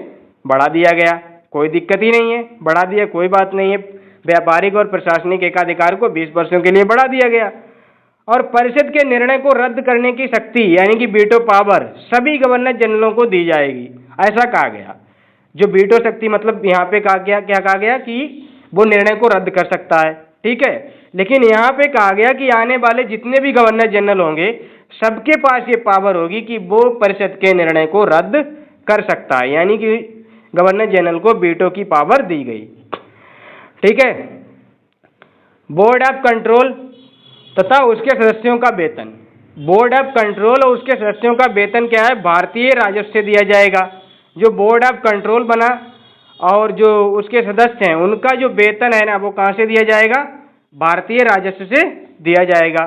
बढ़ा दिया गया, कोई दिक्कत ही नहीं है, बढ़ा दिया, कोई बात नहीं है। व्यापारिक और प्रशासनिक एकाधिकार को 20 वर्षों के लिए बढ़ा दिया गया। और परिषद के निर्णय को रद्द करने की शक्ति यानी कि वीटो पावर सभी गवर्नर जनरलों को दी जाएगी, ऐसा कहा गया। जो वीटो शक्ति मतलब यहाँ पे कहा गया, क्या कहा गया कि वो निर्णय को रद्द कर सकता है, ठीक है। लेकिन यहाँ पे कहा गया कि आने वाले जितने भी गवर्नर जनरल होंगे सबके पास ये पावर होगी कि वो परिषद के निर्णय को रद्द कर सकता है, यानी कि गवर्नर जनरल को वीटो की पावर दी गई, ठीक है। बोर्ड ऑफ कंट्रोल तथा उसके सदस्यों का वेतन, बोर्ड ऑफ कंट्रोल और उसके सदस्यों का वेतन क्या है, भारतीय राजस्व से दिया जाएगा। जो बोर्ड ऑफ कंट्रोल बना और जो उसके सदस्य हैं उनका जो वेतन है ना वो कहाँ से दिया जाएगा, भारतीय राजस्व से दिया जाएगा।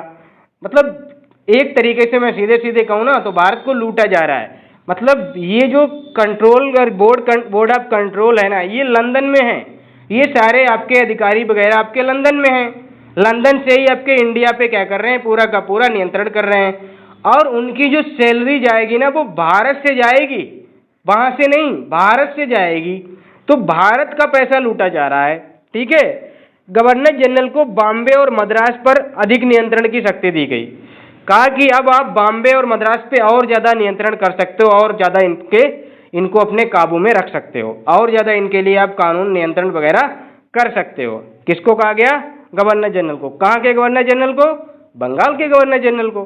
मतलब एक तरीके से मैं सीधे सीधे कहूँ ना तो भारत को लूटा जा रहा है। मतलब ये जो कंट्रोल और बोर्ड ऑफ कंट्रोल है ना ये लंदन में है, ये सारे आपके अधिकारी वगैरह आपके लंदन में हैं। लंदन से ही आपके इंडिया पे क्या कर रहे हैं, पूरा का पूरा नियंत्रण कर रहे हैं। और उनकी जो सैलरी जाएगी ना वो भारत से जाएगी, वहां से नहीं, भारत से जाएगी। तो भारत का पैसा लूटा जा रहा है, ठीक है। गवर्नर जनरल को बॉम्बे और मद्रास पर अधिक नियंत्रण की शक्ति दी गई। कहा कि अब आप बॉम्बे और मद्रास पे और ज्यादा नियंत्रण कर सकते हो और ज्यादा इनको अपने काबू में रख सकते हो, और ज्यादा इनके लिए आप कानून नियंत्रण वगैरह कर सकते हो। किसको कहा गया, गवर्नर जनरल को। कहाँ के गवर्नर जनरल को, बंगाल के गवर्नर जनरल को,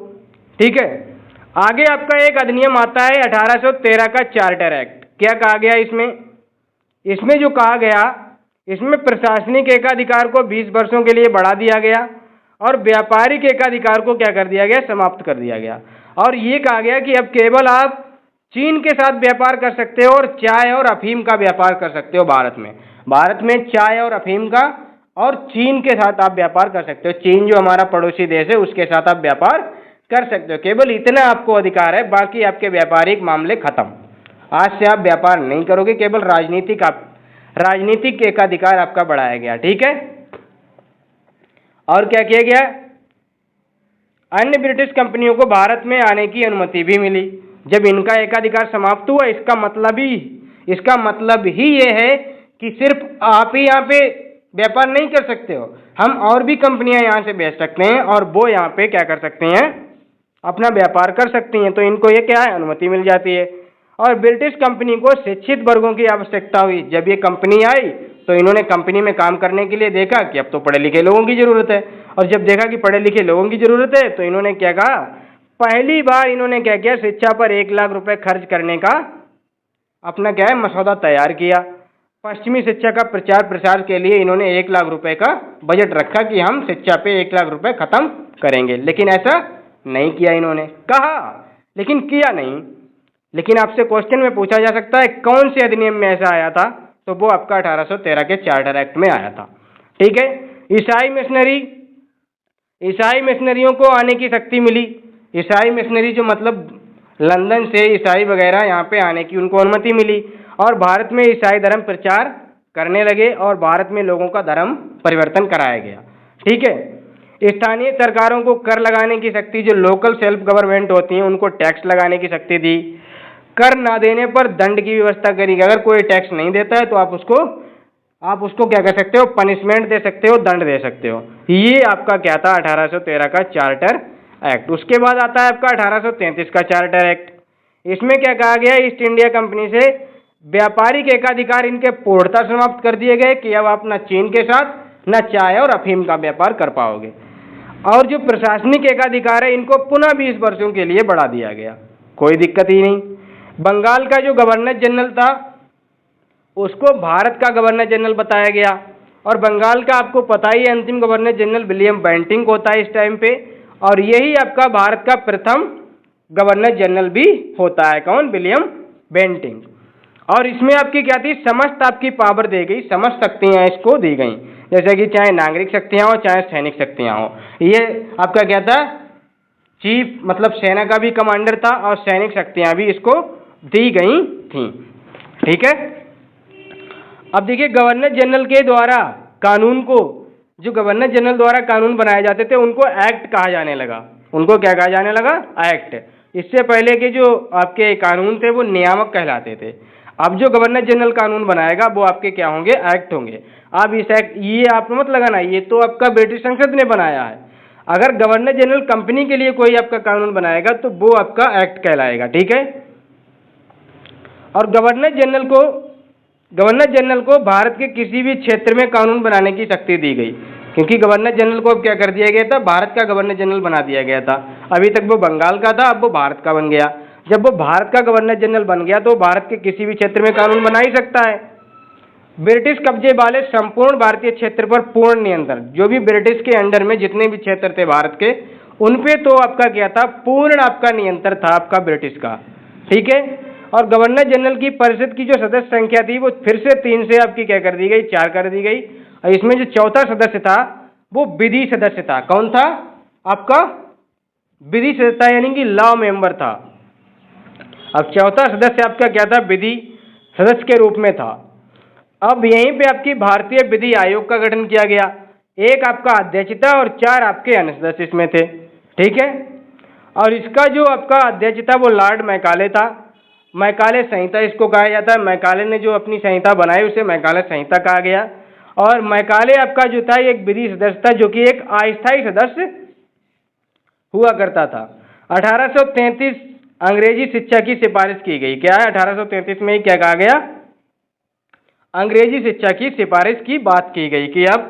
ठीक है। आगे आपका एक अधिनियम आता है 1813 का चार्टर एक्ट। क्या कहा गया इसमें जो कहा गया, इसमें प्रशासनिक एकाधिकार को 20 वर्षों के लिए बढ़ा दिया गया और व्यापारिक एकाधिकार को क्या कर दिया गया, समाप्त कर दिया गया। और ये कहा गया कि अब केवल आप चीन के साथ व्यापार कर सकते हो और चाय और अफीम का व्यापार कर सकते हो। भारत में चाय और अफीम का और चीन के साथ आप व्यापार कर सकते हो। चीन जो हमारा पड़ोसी देश है उसके साथ आप व्यापार कर सकते हो, केवल इतना आपको अधिकार है, बाकी आपके व्यापारिक मामले खत्म। आज से आप व्यापार नहीं करोगे, केवल राजनीतिक एकाधिकार आपका बढ़ाया गया, ठीक है। और क्या किया गया, अन्य ब्रिटिश कंपनियों को भारत में आने की अनुमति भी मिली। जब इनका एकाधिकार समाप्त हुआ इसका मतलब ही ये है कि सिर्फ आप ही यहाँ पे व्यापार नहीं कर सकते हो, हम और भी कंपनियां यहाँ से भेज सकते हैं और वो यहाँ पे क्या कर सकते हैं, अपना व्यापार कर सकती हैं। तो इनको ये क्या है, अनुमति मिल जाती है। और ब्रिटिश कंपनी को शिक्षित वर्गों की आवश्यकता हुई। जब ये कंपनी आई तो इन्होंने कंपनी में काम करने के लिए देखा कि अब तो पढ़े लिखे लोगों की ज़रूरत है, और जब देखा कि पढ़े लिखे लोगों की ज़रूरत है तो इन्होंने क्या कहा, पहली बार इन्होंने क्या किया, शिक्षा पर 1 लाख रुपए खर्च करने का अपना क्या है मसौदा तैयार किया। पश्चिमी शिक्षा का प्रचार प्रसार के लिए इन्होंने 1 लाख रुपए का बजट रखा कि हम शिक्षा पे 1 लाख रुपए खत्म करेंगे, लेकिन ऐसा नहीं किया इन्होंने। कहा लेकिन किया नहीं। लेकिन आपसे क्वेश्चन में पूछा जा सकता है कौन से अधिनियम में ऐसा आया था, तो वो आपका 1813 के चार्टर एक्ट में आया था, ठीक है। ईसाई मिशनरियों को आने की शक्ति मिली। ईसाई मिशनरी जो मतलब लंदन से ईसाई वगैरह यहाँ पे आने की उनको अनुमति मिली और भारत में ईसाई धर्म प्रचार करने लगे और भारत में लोगों का धर्म परिवर्तन कराया गया, ठीक है। स्थानीय सरकारों को कर लगाने की शक्ति, जो लोकल सेल्फ गवर्नमेंट होती हैं उनको टैक्स लगाने की शक्ति दी। कर ना देने पर दंड की व्यवस्था करी। अगर कोई टैक्स नहीं देता है तो आप उसको क्या कर सकते हो, पनिशमेंट दे सकते हो, दंड दे सकते हो। ये आपका क्या था, 1813 का चार्टर एक्ट। उसके बाद आता है आपका 1833 का चार्टर एक्ट। इसमें क्या कहा गया, ईस्ट इंडिया कंपनी से व्यापारिक एकाधिकार इनके पूर्णतः समाप्त कर दिए गए कि अब आप न चीन के साथ न चाय और अफीम का व्यापार कर पाओगे। और जो प्रशासनिक एकाधिकार है इनको पुनः 20 वर्षों के लिए बढ़ा दिया गया, कोई दिक्कत ही नहीं। बंगाल का जो गवर्नर जनरल था उसको भारत का गवर्नर जनरल बताया गया और बंगाल का आपको पता ही है अंतिम गवर्नर जनरल विलियम बेंटिंक होता है इस टाइम पे, और यही आपका भारत का प्रथम गवर्नर जनरल भी होता है। कौन, विलियम बेंटिंक। और इसमें आपकी क्या थी, समस्त आपकी पावर दी गई, समस्त शक्तियाँ इसको दी गई, जैसे कि चाहे नागरिक शक्तियाँ हो चाहे सैनिक शक्तियाँ हो। ये आपका क्या था, चीफ मतलब सेना का भी कमांडर था और सैनिक शक्तियाँ भी इसको दी गई थी, ठीक है। अब देखिए गवर्नर जनरल के द्वारा कानून को, जो गवर्नर जनरल द्वारा कानून बनाए जाते थे उनको एक्ट कहा जाने लगा। उनको क्या कहा जाने लगा, एक्ट। इससे पहले के जो आपके कानून थे वो नियामक कहलाते थे। अब जो गवर्नर जनरल कानून बनाएगा वो आपके क्या होंगे, एक्ट होंगे। अब इस एक्ट, ये आप मत लगाना, ये तो आपका ब्रिटिश संसद ने बनाया है। अगर गवर्नर जनरल कंपनी के लिए कोई आपका कानून बनाएगा तो वो आपका एक्ट कहलाएगा, ठीक है। और गवर्नर जनरल को भारत के किसी भी क्षेत्र में कानून बनाने की शक्ति दी गई, क्योंकि गवर्नर जनरल को अब क्या कर दिया गया था, भारत का गवर्नर जनरल बना दिया गया था। अभी तक वो बंगाल का था, अब वो भारत का बन गया। जब वो भारत का गवर्नर जनरल बन गया तो भारत के किसी भी क्षेत्र में कानून बना ही सकता है। ब्रिटिश कब्जे वाले संपूर्ण भारतीय क्षेत्र पर पूर्ण नियंत्रण, जो भी ब्रिटिश के अंडर में जितने भी क्षेत्र थे भारत के, उन पे तो आपका क्या था, पूर्ण आपका नियंत्रण था आपका ब्रिटिश का, ठीक है। और गवर्नर जनरल की परिषद की जो सदस्य संख्या थी वो फिर से 3 से आपकी क्या कर दी गई, 4 कर दी गई। और इसमें जो चौथा सदस्य था वो विधि सदस्य था। कौन था आपका, विधि सदस्य, यानी कि लॉ मेंबर था। अब चौथा सदस्य आपका क्या था, विधि सदस्य के रूप में था। अब यहीं पे आपकी भारतीय विधि आयोग का गठन किया गया। एक आपका अध्यक्षता और 4 आपके अन्य सदस्य इसमें थे, ठीक है। और इसका जो आपका अध्यक्ष था वो लॉर्ड मैकाले था। मैकाले संहिता इसको कहा जाता है। मैकाले ने जो अपनी संहिता बनाई उसे मैकाले संहिता कहा गया। और मैकाले आपका जो था एक विधि सदस्य था, जो कि एक अस्थायी सदस्य हुआ करता था। 1833 अंग्रेजी शिक्षा की सिफारिश की गई। क्या है, 1833 में ही क्या कहा गया, अंग्रेजी शिक्षा की सिफारिश की बात की गई कि अब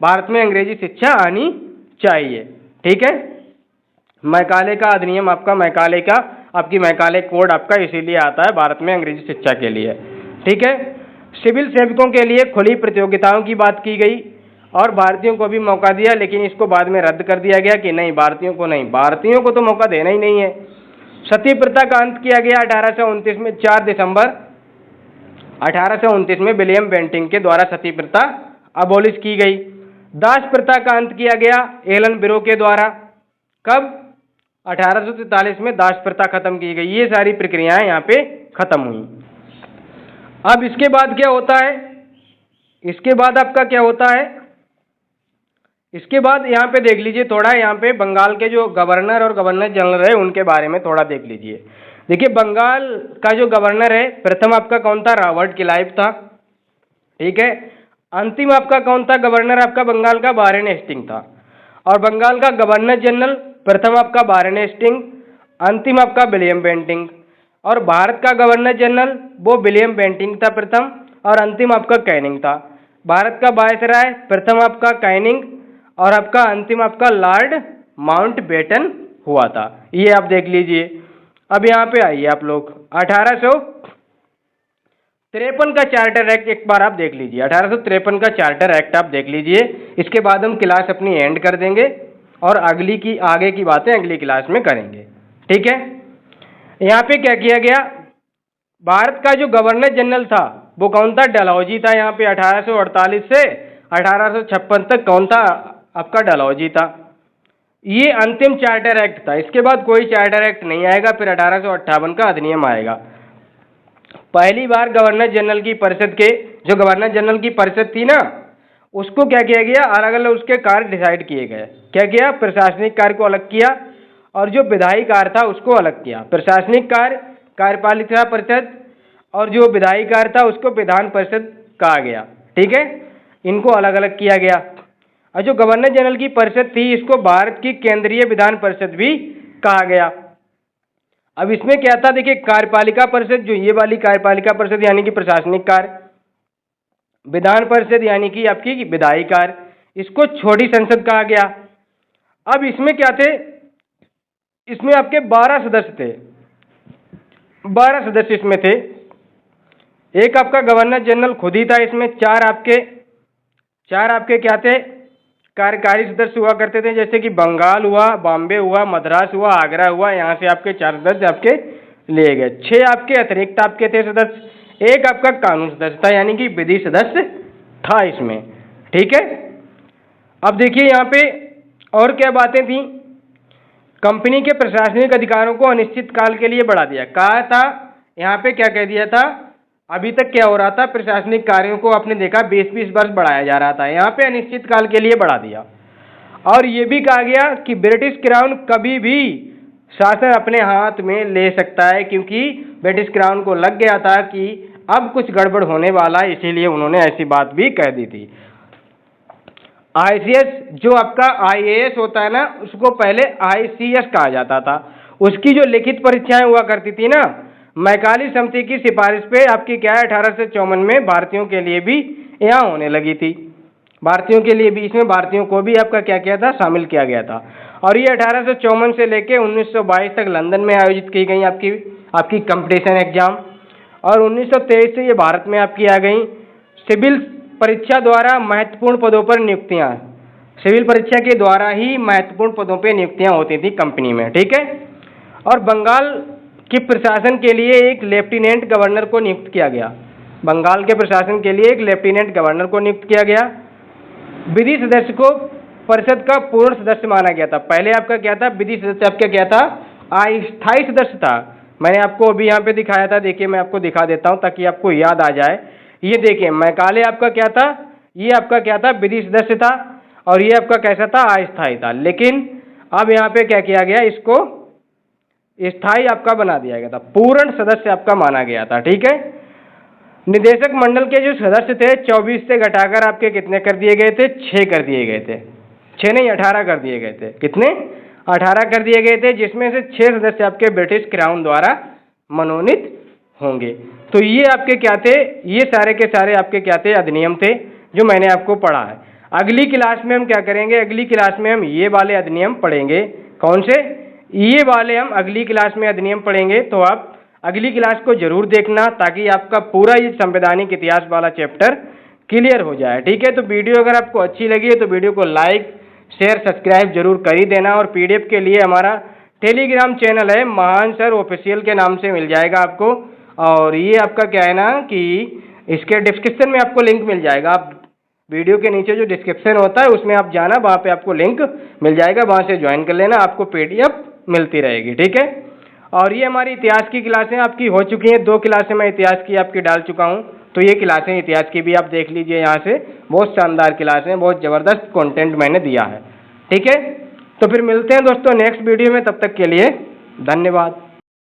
भारत में अंग्रेजी शिक्षा आनी चाहिए, ठीक है। मैकाले का अधिनियम आपका, मैकाले का आपकी मैकाले कोड आपका इसीलिए आता है भारत में अंग्रेजी शिक्षा के लिए, ठीक है। सिविल सेवकों के लिए खुली प्रतियोगिताओं की बात की गई और भारतीयों को भी मौका दिया, लेकिन इसको बाद में रद्द कर दिया गया कि नहीं, भारतीयों को नहीं, भारतीयों को तो मौका देना ही नहीं है। सती प्रथा का अंत किया गया 1829 में। 4 दिसंबर 1829 में विलियम बेंटिंग के द्वारा सती प्रथा अबोलिश की गई। दास प्रथा का अंत किया गया एलन बिरो के द्वारा। कब, 1843 में दास प्रथा खत्म की गई। ये सारी प्रक्रियाएं यहाँ पे खत्म हुई। अब इसके बाद क्या होता है, इसके बाद आपका क्या होता है, इसके बाद यहाँ पे देख लीजिए थोड़ा, यहाँ पे बंगाल के जो गवर्नर और गवर्नर जनरल है उनके बारे में थोड़ा देख लीजिए। देखिए बंगाल का जो गवर्नर है प्रथम आपका कौन था, रॉबर्ट क्लाइव था, ठीक है। अंतिम आपका कौन था गवर्नर आपका बंगाल का, वारेन हेस्टिंग था। और बंगाल का गवर्नर जनरल प्रथम आपका वारेन हेस्टिंग, अंतिम आपका विलियम बेंटिंग। और भारत का गवर्नर जनरल वो विलियम बेंटिंग था प्रथम, और अंतिम आपका कैनिंग था। भारत का वायसराय प्रथम आपका कैनिंग और आपका अंतिम आपका लॉर्ड माउंटबेटन हुआ था। ये आप देख लीजिए। अब यहाँ पे आइए आप लोग, 1853 का चार्टर एक्ट एक बार आप देख लीजिए। 1853 का चार्टर एक्ट आप देख लीजिए। इसके बाद हम क्लास अपनी एंड कर देंगे और आगे की बातें अगली क्लास में करेंगे, ठीक है। यहाँ पे क्या किया गया, भारत का जो गवर्नर जनरल था वो कौन था, डलहौजी था। यहाँ पे 1848 से 1856 तक कौन था आपका, डलहौजी था। ये अंतिम चार्टर एक्ट था। इसके बाद कोई चार्टर एक्ट नहीं आएगा, फिर 1858 का अधिनियम आएगा। पहली बार गवर्नर जनरल की परिषद के, जो गवर्नर जनरल की परिषद थी ना, उसको क्या किया गया, अलग अलग उसके कार्य डिसाइड किए गए। क्या किया, प्रशासनिक कार्य को अलग किया और जो विधायी कार्य था उसको अलग किया। प्रशासनिक कार्य कार्यपालिका परिषद और जो विधायी कार्य था उसको विधान परिषद कहा गया, ठीक है। इनको अलग अलग किया गया। और जो गवर्नर जनरल की परिषद थी इसको भारत की केंद्रीय विधान परिषद भी कहा गया। अब इसमें क्या था, देखिए कार्यपालिका परिषद, जो ये वाली कार्यपालिका परिषद यानी कि प्रशासनिक कार्य, विधान परिषद यानी कि आपकी विधायी कार्य, इसको छोटी संसद कहा गया। अब इसमें क्या थे, इसमें आपके 12 सदस्य थे, 12 सदस्य इसमें थे। एक आपका गवर्नर जनरल खुद ही था। इसमें चार आपके क्या थे, कार्यकारी सदस्य हुआ करते थे, जैसे कि बंगाल हुआ, बॉम्बे हुआ, मद्रास हुआ, आगरा हुआ। यहाँ से आपके 4 सदस्य आपके लिए गए। 6 आपके अतिरिक्त आपके थे सदस्य। एक आपका कानून सदस्य था यानी कि विधि सदस्य था इसमें, ठीक है। अब देखिए यहाँ पे और क्या बातें थी। कंपनी के प्रशासनिक अधिकारों को अनिश्चित काल के लिए बढ़ा दिया। कहा था यहाँ पे, क्या कह दिया था, अभी तक क्या हो रहा था, प्रशासनिक कार्यों को आपने देखा 20-20 वर्ष बढ़ाया जा रहा था, यहाँ पे अनिश्चित काल के लिए बढ़ा दिया। और ये भी कहा गया कि ब्रिटिश क्राउन कभी भी शासन अपने हाथ में ले सकता है, क्योंकि ब्रिटिश क्राउन को लग गया था कि अब कुछ गड़बड़ होने वाला है, इसीलिए उन्होंने ऐसी बात भी कह दी थी। ICS जो आपका IAS होता है ना, उसको पहले ICS कहा जाता था। उसकी जो लिखित परीक्षाएं हुआ करती थी ना, मैकाले समिति की सिफारिश पे आपकी क्या है 1854 में भारतीयों के लिए भी यहाँ होने लगी थी। भारतीयों के लिए भी, इसमें भारतीयों को भी आपका क्या किया था, शामिल किया गया था। और ये 1854 से लेके 1922 तक लंदन में आयोजित की गई आपकी कंपटीशन एग्जाम। और 1923 से ये भारत में आपकी आ गई। सिविल परीक्षा द्वारा महत्वपूर्ण पदों पर नियुक्तियां, सिविल परीक्षा के द्वारा ही महत्वपूर्ण पदों पर नियुक्तियां होती थी कंपनी में, ठीक है। और बंगाल के प्रशासन के लिए एक लेफ्टिनेंट गवर्नर को नियुक्त किया गया। बंगाल के प्रशासन के लिए एक लेफ्टिनेंट गवर्नर को नियुक्त किया गया। विधि सदस्य को परिषद का पूर्ण सदस्य माना गया था। पहले आपका क्या था, विधि सदस्य आपका क्या था, अस्थायी सदस्य था। मैंने आपको अभी यहाँ पे दिखाया था, देखिए मैं आपको दिखा देता हूँ ताकि आपको याद आ जाए। ये देखिए मैकाले आपका क्या था, ये आपका क्या था, विधि सदस्य था। और ये आपका कैसा था, अस्थायी था। लेकिन अब यहाँ पे क्या किया गया, इसको स्थायी आपका बना दिया गया था, पूर्ण सदस्य आपका माना गया था, ठीक है। निदेशक मंडल के जो सदस्य थे 24 से घटाकर आपके कितने कर दिए गए थे, 6 कर दिए गए थे। 6 नहीं 18 कर दिए गए थे। कितने, 18 कर दिए गए थे, जिसमें से 6 सदस्य आपके ब्रिटिश क्राउन द्वारा मनोनीत होंगे। तो ये आपके क्या थे, ये सारे के सारे आपके क्या थे, अधिनियम थे जो मैंने आपको पढ़ा है। अगली क्लास में हम क्या करेंगे, अगली क्लास में हम ये वाले अधिनियम पढ़ेंगे। कौन से, ये वाले हम अगली क्लास में अधिनियम पढ़ेंगे। तो आप अगली क्लास को जरूर देखना ताकि आपका पूरा ये संवैधानिक इतिहास वाला चैप्टर क्लियर हो जाए, ठीक है। तो वीडियो अगर आपको अच्छी लगी है तो वीडियो को लाइक शेयर सब्सक्राइब जरूर कर ही देना। और PDF के लिए हमारा टेलीग्राम चैनल है महान सर ऑफिशियल के नाम से मिल जाएगा आपको। और ये आपका क्या है ना कि इसके डिस्क्रिप्शन में आपको लिंक मिल जाएगा। आप वीडियो के नीचे जो डिस्क्रिप्शन होता है उसमें आप जाना, वहाँ पे आपको लिंक मिल जाएगा, वहाँ से ज्वाइन कर लेना, आपको PDF मिलती रहेगी, ठीक है। और ये हमारी इतिहास की क्लासें आपकी हो चुकी हैं, 2 क्लासें मैं इतिहास की आपकी डाल चुका हूँ। तो ये क्लासें इतिहास की भी आप देख लीजिए, यहाँ से बहुत शानदार क्लासें, बहुत ज़बरदस्त कंटेंट मैंने दिया है, ठीक है। तो फिर मिलते हैं दोस्तों नेक्स्ट वीडियो में, तब तक के लिए धन्यवाद।